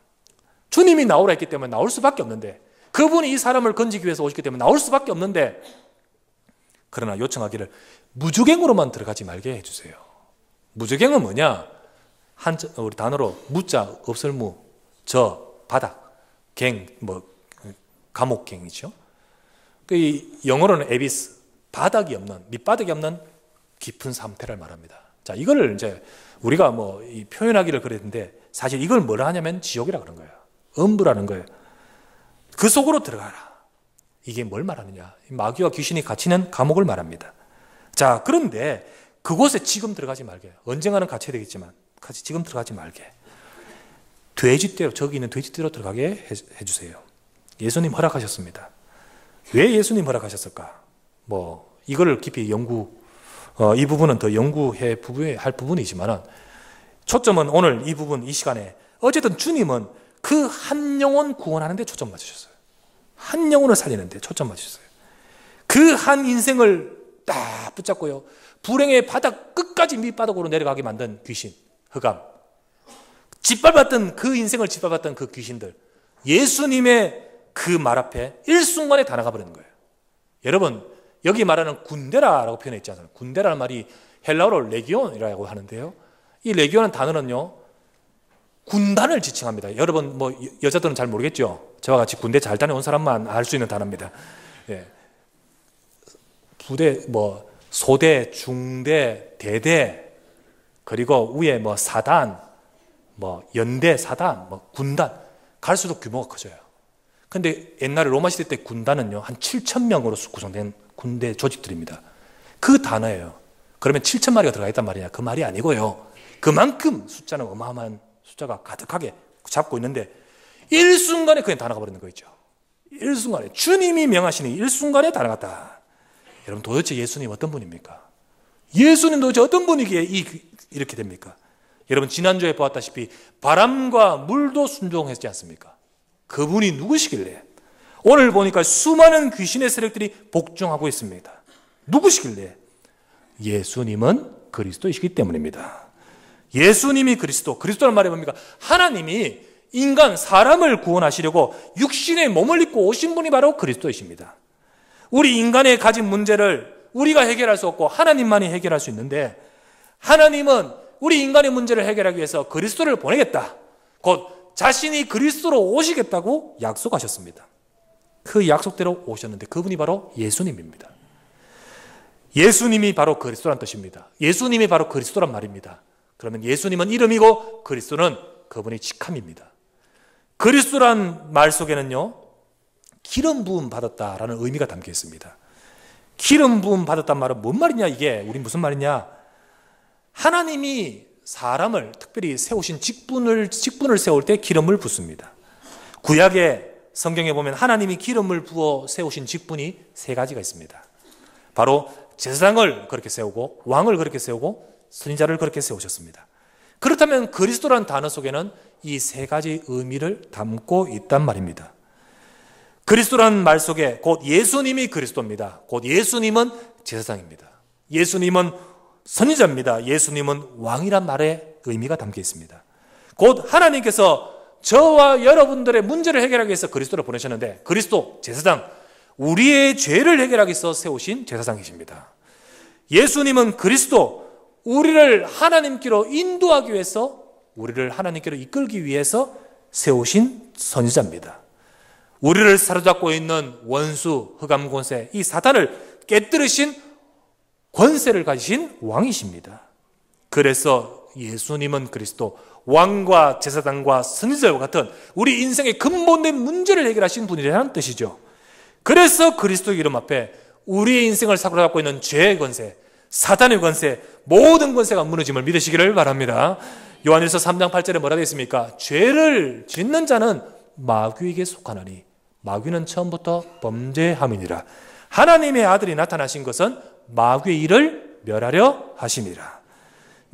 주님이 나오라 했기 때문에 나올 수밖에 없는데, 그분이 이 사람을 건지기 위해서 오셨기 때문에 나올 수밖에 없는데, 그러나 요청하기를 무주갱으로만 들어가지 말게 해주세요. 무주갱은 뭐냐? 우리 단어로 무자, 없을 무, 저, 바닥, 갱, 감옥갱이죠. 영어로는 에비스, 바닥이 없는, 밑바닥이 없는 깊은 상태를 말합니다. 자, 이걸 이제 우리가 표현하기를 그랬는데, 사실 이걸 뭐라 하냐면 지옥이라 그런 거예요. 음부라는 거예요. 그 속으로 들어가라. 이게 뭘 말하느냐? 마귀와 귀신이 갇히는 감옥을 말합니다. 자, 그런데 그곳에 지금 들어가지 말게. 언젠가는 갇혀야 되겠지만 지금 들어가지 말게. 돼지떼로, 저기 있는 돼지떼로 들어가게 해주세요. 예수님 허락하셨습니다. 왜 예수님 허락하셨을까? 이거를 깊이 이 부분은 더 연구해 할 부분이지만, 초점은 오늘 이 부분, 이 시간에 어쨌든 주님은 그 한 영혼 구원하는 데 초점 맞추셨어요. 한 영혼을 살리는 데 초점 맞추셨어요. 그 한 인생을 딱 붙잡고요, 불행의 바닥 끝까지 밑바닥으로 내려가게 만든 귀신, 흑암, 짓밟았던 그 인생을 짓밟았던 그 귀신들, 예수님의 그 말 앞에 일순간에 다 나가버리는 거예요. 여러분, 여기 말하는 군대라라고 표현했지 않습니까? 군대라는 말이 헬라어로 레기온이라고 하는데요, 이 레기온은 단어는요, 군단을 지칭합니다. 여러분, 여자들은 잘 모르겠죠? 저와 같이 군대 잘 다녀온 사람만 알 수 있는 단어입니다. 예. 부대, 소대, 중대, 대대, 그리고 위에 사단, 연대, 사단, 군단, 갈수록 규모가 커져요. 근데 옛날에 로마 시대 때 군단은요, 한 7,000명으로 구성된 군대 조직들입니다. 그 단어예요. 그러면 7,000마리가 들어가 있단 말이냐? 그 말이 아니고요, 그만큼 숫자는 어마어마한 숫자가 가득하게 잡고 있는데, 일순간에 그냥 다 나가버리는 거 있죠. 일순간에 주님이 명하시니 일순간에 다 나갔다. 여러분, 도대체 예수님 어떤 분입니까? 예수님 도대체 어떤 분이기에 이렇게 됩니까? 여러분, 지난주에 보았다시피 바람과 물도 순종했지 않습니까? 그분이 누구시길래? 오늘 보니까 수많은 귀신의 세력들이 복종하고 있습니다. 누구시길래? 예수님은 그리스도이시기 때문입니다. 예수님이 그리스도라는 말이 뭡니까? 하나님이 인간, 사람을 구원하시려고 육신의 몸을 입고 오신 분이 바로 그리스도이십니다. 우리 인간의 가진 문제를 우리가 해결할 수 없고 하나님만이 해결할 수 있는데, 하나님은 우리 인간의 문제를 해결하기 위해서 그리스도를 보내겠다, 곧 자신이 그리스도로 오시겠다고 약속하셨습니다. 그 약속대로 오셨는데 그분이 바로 예수님입니다. 예수님이 바로 그리스도란 뜻입니다. 예수님이 바로 그리스도란 말입니다. 그러면 예수님은 이름이고 그리스도는 그분의 직함입니다. 그리스도란 말 속에는요, 기름 부음 받았다라는 의미가 담겨 있습니다. 기름 부음 받았단 말은 뭔 말이냐? 이게 우리 무슨 말이냐? 하나님이 사람을 특별히 세우신 직분을 세울 때 기름을 붓습니다. 구약의 성경에 보면 하나님이 기름을 부어 세우신 직분이 세 가지가 있습니다. 바로 제사장을 그렇게 세우고 왕을 그렇게 세우고 선지자를 그렇게 세우셨습니다. 그렇다면 그리스도라는 단어 속에는 이 세 가지 의미를 담고 있단 말입니다. 그리스도라는 말 속에 곧 예수님이 그리스도입니다. 곧 예수님은 제사장입니다. 예수님은 선지자입니다. 예수님은 왕이란 말의 의미가 담겨 있습니다. 곧 하나님께서 저와 여러분들의 문제를 해결하기 위해서 그리스도를 보내셨는데, 그리스도 제사장, 우리의 죄를 해결하기 위해서 세우신 제사장이십니다. 예수님은 그리스도, 우리를 하나님께로 인도하기 위해서, 우리를 하나님께로 이끌기 위해서 세우신 선지자입니다. 우리를 사로잡고 있는 원수, 흑암 권세, 이 사탄을 깨뜨리신 권세를 가지신 왕이십니다. 그래서 예수님은 그리스도, 왕과 제사장과 선지자와 같은 우리 인생의 근본된 문제를 해결하신 분이라는 뜻이죠. 그래서 그리스도 이름 앞에 우리의 인생을 사로잡고 있는 죄의 권세, 사탄의 권세, 모든 권세가 무너짐을 믿으시기를 바랍니다. 요한일서 3장 8절에 뭐라 되어 있습니까? 죄를 짓는 자는 마귀에게 속하나니 마귀는 처음부터 범죄함이니라. 하나님의 아들이 나타나신 것은 마귀의 일을 멸하려 하심이라.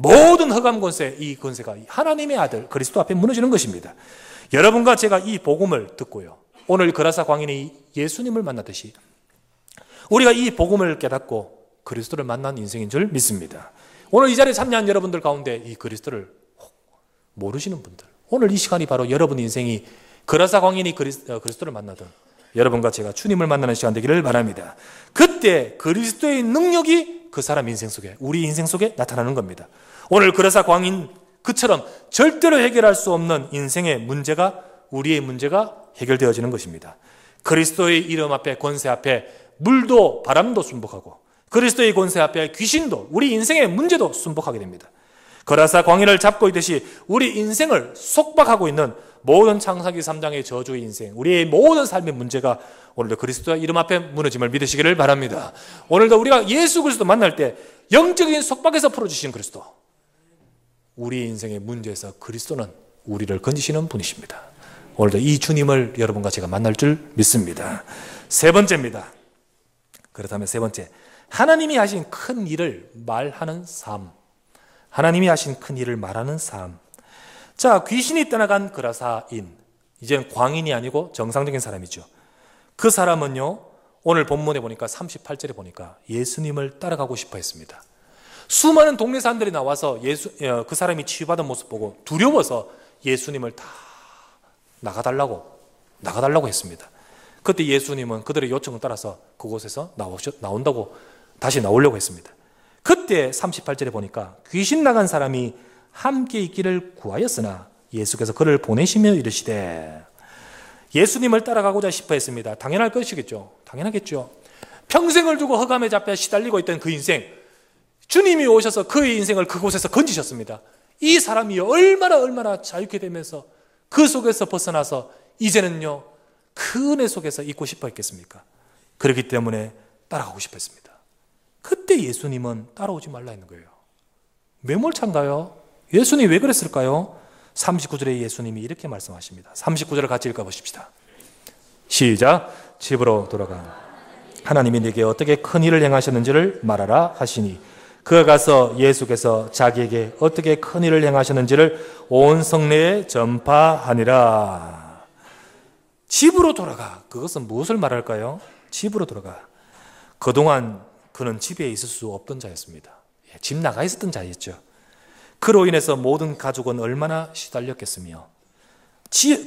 모든 흑암 권세, 이 권세가 하나님의 아들 그리스도 앞에 무너지는 것입니다. 여러분과 제가 이 복음을 듣고요, 오늘 그라사 광인이 예수님을 만났듯이 우리가 이 복음을 깨닫고 그리스도를 만난 인생인 줄 믿습니다. 오늘 이 자리에 참여한 여러분들 가운데 이 그리스도를 모르시는 분들, 오늘 이 시간이 바로 여러분 인생이 그라사 광인이 그리스도를 만나던 여러분과 제가 주님을 만나는 시간 되기를 바랍니다. 그때 그리스도의 능력이 그 사람 인생 속에, 우리 인생 속에 나타나는 겁니다. 오늘 그라사 광인 그처럼 절대로 해결할 수 없는 인생의 문제가, 우리의 문제가 해결되어지는 것입니다. 그리스도의 이름 앞에, 권세 앞에 물도 바람도 순복하고, 그리스도의 권세 앞에 귀신도, 우리 인생의 문제도 순복하게 됩니다. 그라사 광인을 잡고 있듯이 우리 인생을 속박하고 있는 모든 창세기 3장의 저주의 인생, 우리의 모든 삶의 문제가 오늘도 그리스도의 이름 앞에 무너짐을 믿으시기를 바랍니다. 오늘도 우리가 예수 그리스도 만날 때 영적인 속박에서 풀어주신 그리스도, 우리 인생의 문제에서 그리스도는 우리를 건지시는 분이십니다. 오늘도 이 주님을 여러분과 제가 만날 줄 믿습니다. 세 번째입니다. 그렇다면 세 번째, 하나님이 하신 큰 일을 말하는 삶. 하나님이 하신 큰 일을 말하는 삶. 자, 귀신이 떠나간 그라사인, 이제는 광인이 아니고 정상적인 사람이죠. 그 사람은요, 오늘 본문에 보니까 38절에 보니까 예수님을 따라가고 싶어 했습니다. 수많은 동네 사람들이 나와서 그 사람이 치유받은 모습 보고 두려워서 예수님을 다 나가달라고 했습니다. 그때 예수님은 그들의 요청을 따라서 그곳에서 나온다고 다시 나오려고 했습니다. 그때 38절에 보니까 귀신 나간 사람이 함께 있기를 구하였으나 예수께서 그를 보내시며 이르시되, 예수님을 따라가고자 싶어 했습니다. 당연할 것이겠죠. 당연하겠죠. 평생을 두고 흑암에 잡혀 시달리고 있던 그 인생, 주님이 오셔서 그의 인생을 그곳에서 건지셨습니다. 이 사람이 얼마나 자유케 되면서 그 속에서 벗어나서 이제는요, 그 은혜 속에서 있고 싶어 했겠습니까? 그렇기 때문에 따라가고 싶어 했습니다. 그때 예수님은 따라오지 말라 했는 거예요. 매몰차인가요? 예수님이 왜 그랬을까요? 39절에 예수님이 이렇게 말씀하십니다. 39절을 같이 읽어보십시다. 시작. 집으로 돌아가 하나님이 네게 어떻게 큰 일을 행하셨는지를 말하라 하시니, 그가 가서 예수께서 자기에게 어떻게 큰 일을 행하셨는지를 온 성내에 전파하니라. 집으로 돌아가. 그것은 무엇을 말할까요? 집으로 돌아가. 그동안 그는 집에 있을 수 없던 자였습니다. 집 나가 있었던 자였죠. 그로 인해서 모든 가족은 얼마나 시달렸겠으며,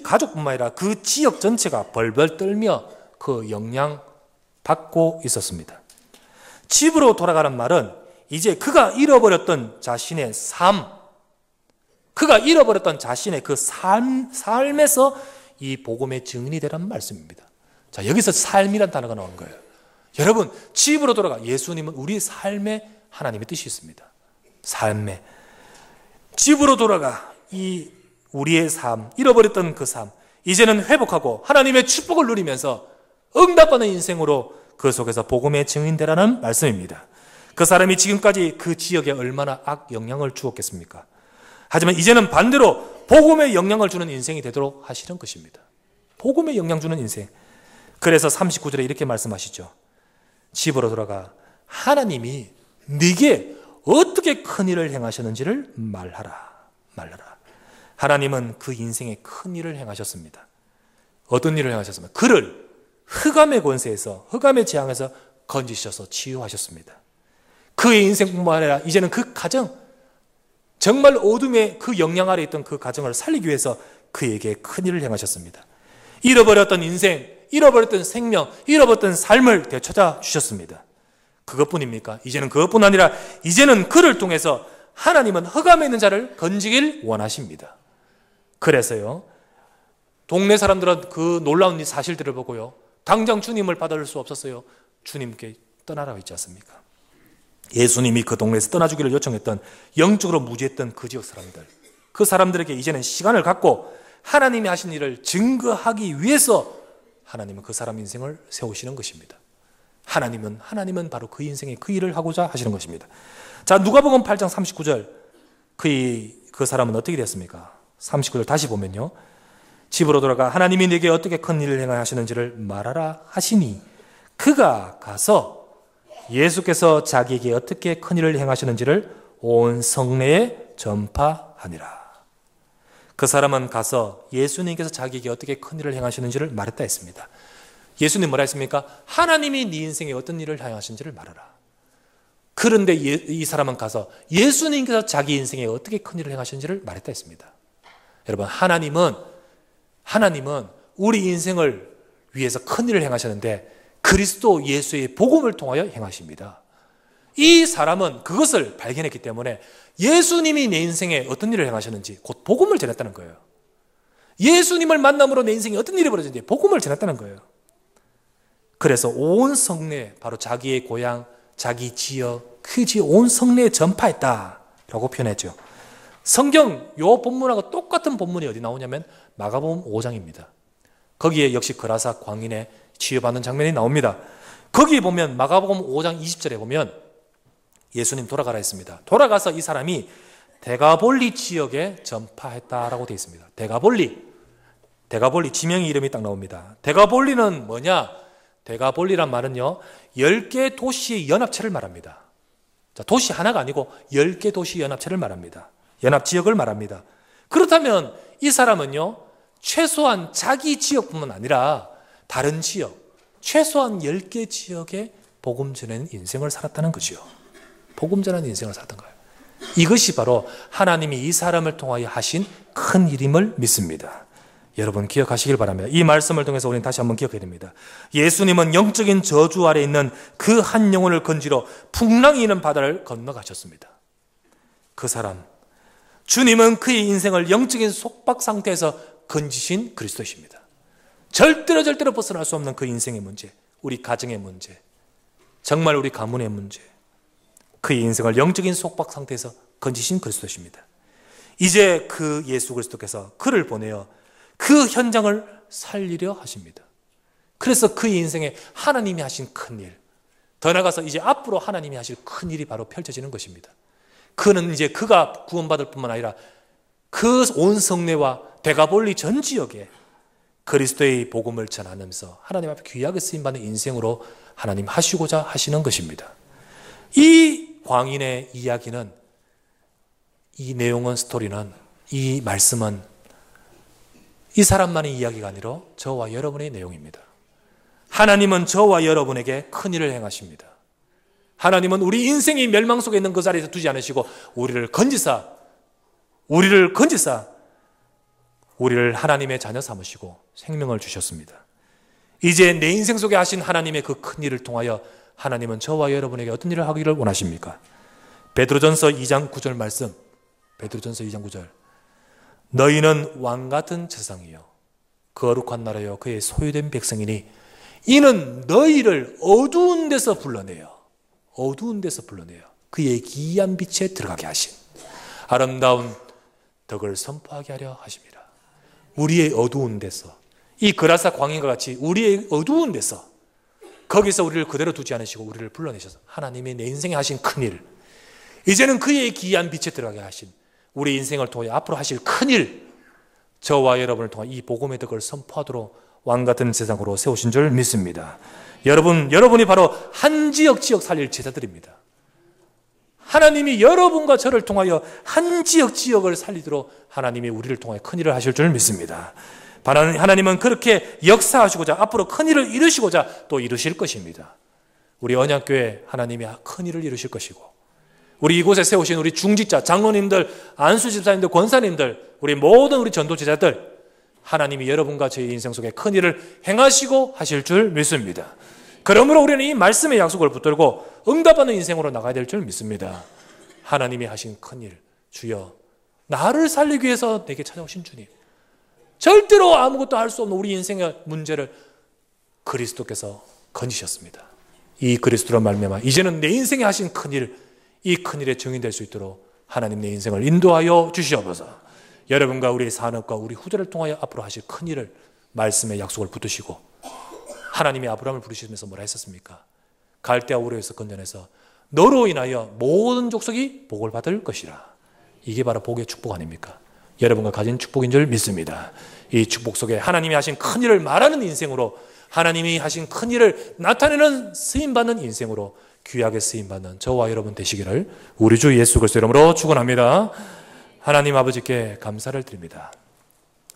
가족뿐만 아니라 그 지역 전체가 벌벌 떨며 그 영향받고 있었습니다. 집으로 돌아가는 말은 이제 그가 잃어버렸던 자신의 삶, 그가 잃어버렸던 자신의 그 삶에서 이 복음의 증인이 되라는 말씀입니다. 자, 여기서 삶이라는 단어가 나오는 거예요. 여러분, 집으로 돌아가. 예수님은 우리 삶에 하나님의 뜻이 있습니다. 삶에. 집으로 돌아가. 이 우리의 삶, 잃어버렸던 그 삶, 이제는 회복하고 하나님의 축복을 누리면서 응답받는 인생으로 그 속에서 복음의 증인되라는 말씀입니다. 그 사람이 지금까지 그 지역에 얼마나 악 영향을 주었겠습니까? 하지만 이제는 반대로 복음의 영향을 주는 인생이 되도록 하시는 것입니다. 복음의 영향 주는 인생. 그래서 39절에 이렇게 말씀하시죠. 집으로 돌아가 하나님이 네게 어떻게 큰 일을 행하셨는지를 말하라. 하나님은 그 인생에 큰 일을 행하셨습니다. 어떤 일을 행하셨습니까? 그를 흑암의 권세에서, 흑암의 재앙에서 건지셔서 치유하셨습니다. 그의 인생뿐만 아니라 이제는 그 가정, 정말 어둠의 그 영향 아래 있던 그 가정을 살리기 위해서 그에게 큰 일을 행하셨습니다. 잃어버렸던 인생, 잃어버렸던 생명, 잃어버렸던 삶을 되찾아 주셨습니다. 그것뿐입니까? 이제는 그것뿐 아니라 이제는 그를 통해서 하나님은 흑암에 있는 자를 건지길 원하십니다. 그래서요, 동네 사람들은 그 놀라운 사실들을 보고요, 당장 주님을 받아줄 수 없었어요. 주님께 떠나라고 했지 않습니까? 예수님이 그 동네에서 떠나주기를 요청했던, 영적으로 무지했던 그 지역 사람들, 그 사람들에게 이제는 시간을 갖고 하나님이 하신 일을 증거하기 위해서 하나님은 그 사람 인생을 세우시는 것입니다. 하나님은 바로 그 인생에 그 일을 하고자 하시는 것입니다. 자, 누가복음 8장 39절, 그 사람은 어떻게 됐습니까? 39절 다시 보면요, 집으로 돌아가 하나님이 내게 어떻게 큰 일을 행하시는지를 말하라 하시니 그가 가서 예수께서 자기에게 어떻게 큰 일을 행하시는지를 온 성내에 전파하니라. 그 사람은 가서 예수님께서 자기에게 어떻게 큰 일을 행하시는지를 말했다 했습니다. 예수님 뭐라 했습니까? 하나님이 네 인생에 어떤 일을 행하시는지를 말하라. 그런데 이 사람은 가서 예수님께서 자기 인생에 어떻게 큰 일을 행하시는지를 말했다 했습니다. 여러분, 하나님은 우리 인생을 위해서 큰 일을 행하셨는데 그리스도 예수의 복음을 통하여 행하십니다. 이 사람은 그것을 발견했기 때문에 예수님이 내 인생에 어떤 일을 행하셨는지 곧 복음을 전했다는 거예요. 예수님을 만남으로 내 인생에 어떤 일이 벌어졌는지 복음을 전했다는 거예요. 그래서 온 성내, 바로 자기의 고향, 자기 지역, 그 지역 온 성내에 전파했다라고 표현했죠. 성경 요 본문하고 똑같은 본문이 어디 나오냐면 마가복음 5장입니다. 거기에 역시 그라사 광인의 치유받는 장면이 나옵니다. 거기 보면 마가복음 5장 20절에 보면 예수님 돌아가라 했습니다. 돌아가서 이 사람이 데가볼리 지역에 전파했다라고 되어 있습니다. 데가볼리 지명의 이름이 딱 나옵니다. 데가볼리는 뭐냐? 데가볼리란 말은요, 10개 도시의 연합체를 말합니다. 자, 도시 하나가 아니고 10개 도시 연합체를 말합니다. 연합 지역을 말합니다. 그렇다면 이 사람은요, 최소한 자기 지역뿐만 아니라 다른 지역, 최소한 10개 지역에 복음 전하는 인생을 살았다는 거죠. 복음 전하는 인생을 살았던 거예요. 이것이 바로 하나님이 이 사람을 통하여 하신 큰 일임을 믿습니다. 여러분 기억하시길 바랍니다. 이 말씀을 통해서 우리는 다시 한번 기억해야 됩니다. 예수님은 영적인 저주 아래 있는 그 한 영혼을 건지러 풍랑이 있는 바다를 건너가셨습니다. 그 사람, 주님은 그의 인생을 영적인 속박 상태에서 건지신 그리스도이십니다. 절대로 벗어날 수 없는 그 인생의 문제, 우리 가정의 문제, 정말 우리 가문의 문제, 그의 인생을 영적인 속박 상태에서 건지신 그리스도이십니다. 이제 그 예수 그리스도께서 그를 보내어 그 현장을 살리려 하십니다. 그래서 그의 인생에 하나님이 하신 큰일, 더 나아가서 이제 앞으로 하나님이 하실 큰일이 바로 펼쳐지는 것입니다. 그는 이제 그가 구원받을 뿐만 아니라 그 온 성내와 데가볼리 전 지역에 그리스도의 복음을 전하면서 하나님 앞에 귀하게 쓰임받는 인생으로 하나님 하시고자 하시는 것입니다. 이 광인의 이야기는, 이 내용은, 스토리는, 이 말씀은 이 사람만의 이야기가 아니라 저와 여러분의 내용입니다. 하나님은 저와 여러분에게 큰 일을 행하십니다. 하나님은 우리 인생이 멸망 속에 있는 그 자리에서 두지 않으시고 우리를 건지사 우리를 하나님의 자녀 삼으시고 생명을 주셨습니다. 이제 내 인생 속에 하신 하나님의 그 큰 일을 통하여 하나님은 저와 여러분에게 어떤 일을 하기를 원하십니까? 베드로전서 2장 9절 말씀, 베드로전서 2장 9절, 너희는 왕같은 제사장이요 거룩한 나라요 그의 소유된 백성이니 이는 너희를 어두운 데서 불러내요 그의 기이한 빛에 들어가게 하신 아름다운 덕을 선포하게 하려 하십니다. 우리의 어두운 데서, 이 그라사 광인과 같이 우리의 어두운 데서, 거기서 우리를 그대로 두지 않으시고 우리를 불러내셔서 하나님이 내 인생에 하신 큰일, 이제는 그의 기이한 빛에 들어가게 하신 우리 인생을 통해 앞으로 하실 큰일, 저와 여러분을 통해 이 복음의 덕을 선포하도록 왕 같은 세상으로 세우신 줄 믿습니다. 여러분이 바로 한 지역 살릴 제자들입니다. 하나님이 여러분과 저를 통하여 한 지역을 살리도록 하나님이 우리를 통하여 큰일을 하실 줄 믿습니다. 하나님은 그렇게 역사하시고자 앞으로 큰일을 이루시고자 또 이루실 것입니다. 우리 언약교회 하나님이 큰일을 이루실 것이고, 우리 이곳에 세우신 우리 중직자, 장로님들, 안수집사님들, 권사님들, 우리 모든 우리 전도제자들, 하나님이 여러분과 저희 인생 속에 큰일을 행하시고 하실 줄 믿습니다. 그러므로 우리는 이 말씀의 약속을 붙들고 응답하는 인생으로 나가야 될 줄 믿습니다. 하나님이 하신 큰일, 주여 나를 살리기 위해서 내게 찾아오신 주님, 절대로 아무것도 할 수 없는 우리 인생의 문제를 그리스도께서 건지셨습니다. 이 그리스도로 말미암아 이제는 내 인생에 하신 큰일, 이 큰일에 증인될 수 있도록 하나님 내 인생을 인도하여 주시옵소서. 여러분과 우리의 산업과 우리 후대를 통하여 앞으로 하실 큰일을 말씀의 약속을 붙드시고, 하나님이 아브라함을 부르시면서 뭐라 했었습니까? 갈대아 우르에서 건져내서 너로 인하여 모든 족속이 복을 받을 것이라. 이게 바로 복의 축복 아닙니까? 여러분과 가진 축복인 줄 믿습니다. 이 축복 속에 하나님이 하신 큰일을 말하는 인생으로, 하나님이 하신 큰일을 나타내는 쓰임받는 인생으로 귀하게 쓰임받는 저와 여러분 되시기를 우리 주 예수 그리스도 이름으로 축원합니다. 하나님 아버지께 감사를 드립니다.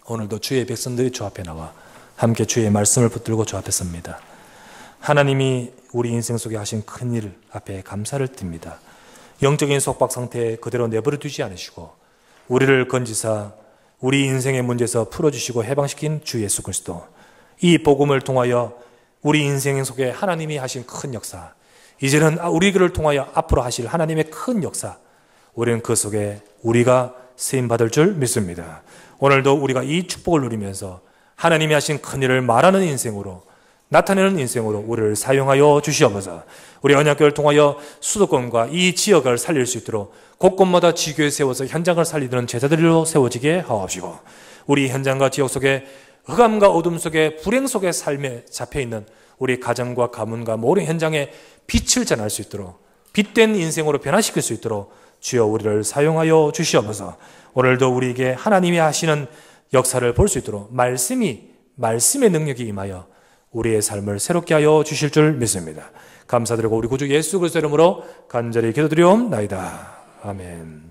오늘도 주의 백성들이 주 앞에 나와 함께 주의 말씀을 붙들고 주 앞에 섭니다. 하나님이 우리 인생 속에 하신 큰일 앞에 감사를 드립니다. 영적인 속박 상태에 그대로 내버려 두지 않으시고 우리를 건지사 우리 인생의 문제에서 풀어주시고 해방시킨 주 예수 그리스도, 이 복음을 통하여 우리 인생 속에 하나님이 하신 큰 역사, 이제는 우리를 통하여 앞으로 하실 하나님의 큰 역사, 우리는 그 속에 우리가 쓰임받을 줄 믿습니다. 오늘도 우리가 이 축복을 누리면서 하나님이 하신 큰일을 말하는 인생으로, 나타내는 인생으로 우리를 사용하여 주시옵소서. 우리 언약교회를 통하여 수도권과 이 지역을 살릴 수 있도록 곳곳마다 지교에 세워서 현장을 살리는 제자들로 세워지게 하옵시고, 우리 현장과 지역 속에 흑암과 어둠 속에 불행 속에 삶에 잡혀있는 우리 가정과 가문과 모든 현장에 빛을 전할 수 있도록, 빛된 인생으로 변화시킬 수 있도록 주여 우리를 사용하여 주시옵소서. 오늘도 우리에게 하나님이 하시는 역사를 볼 수 있도록 말씀의 능력이 임하여 우리의 삶을 새롭게 하여 주실 줄 믿습니다. 감사드리고 우리 구주 예수 그리스도 이름으로 간절히 기도드리옵나이다. 아멘.